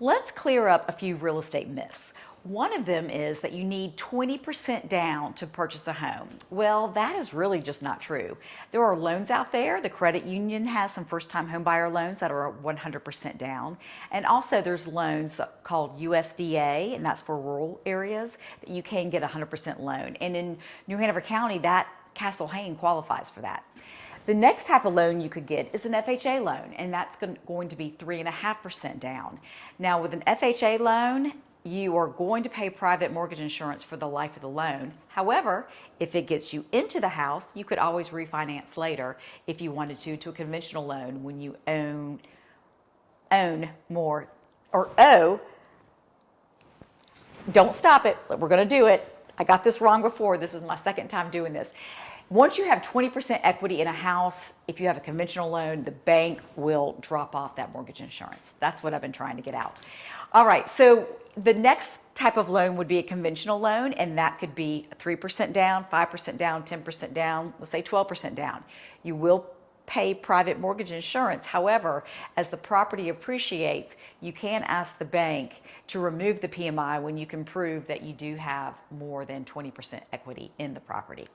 Let's clear up a few real estate myths. One of them is that you need 20% down to purchase a home. Well, that is really just not true. There are loans out there. The credit union has some first-time home buyer loans that are 100% down. And also there's loans called USDA, and that's for rural areas, that you can get a 100% loan. And in New Hanover County, that Castle Hayne qualifies for that. The next type of loan you could get is an FHA loan, and that's going to be 3.5% down. Now, with an FHA loan, you are going to pay private mortgage insurance for the life of the loan. However, if it gets you into the house, you could always refinance later if you wanted to a conventional loan when you own more or owe. Don't stop it. We're going to do it. I got this wrong before. This is my second time doing this. Once you have 20% equity in a house, if you have a conventional loan, the bank will drop off that mortgage insurance. That's what I've been trying to get out. All right, so the next type of loan would be a conventional loan, and that could be 3% down, 5% down, 10% down, let's say 12% down. You will pay private mortgage insurance. However, as the property appreciates, you can ask the bank to remove the PMI when you can prove that you do have more than 20% equity in the property.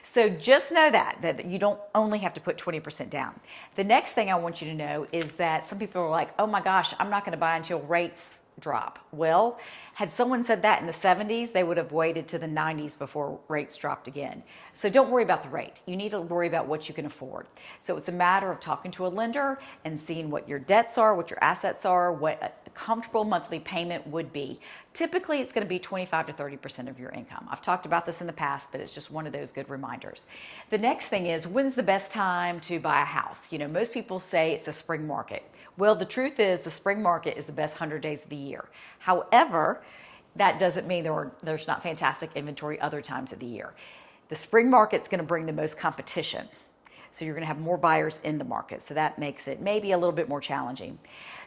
So just know that you don't only have to put 20% down. The next thing I want you to know is that some people are like, oh my gosh, I'm not going to buy until rates drop. Well, had someone said that in the 70s, they would have waited to the 90s before rates dropped again. So don't worry about the rate. You need to worry about what you can afford. So it's a matter of talking to a lender and seeing what your debts are, what your assets are, what a comfortable monthly payment would be. Typically, it's going to be 25 to 30% of your income. I've talked about this in the past, but it's just one of those good reminders. The next thing is, when's the best time to buy a house? You know, most people say it's the spring market. Well, the truth is the spring market is the best 100 days of the year. However, that doesn't mean there's not fantastic inventory other times of the year. The spring market's going to bring the most competition. So you're going to have more buyers in the market. So that makes it maybe a little bit more challenging.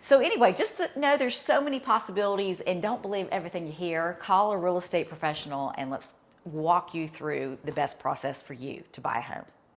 So anyway, just to know there's so many possibilities, and don't believe everything you hear. Call a real estate professional and let's walk you through the best process for you to buy a home.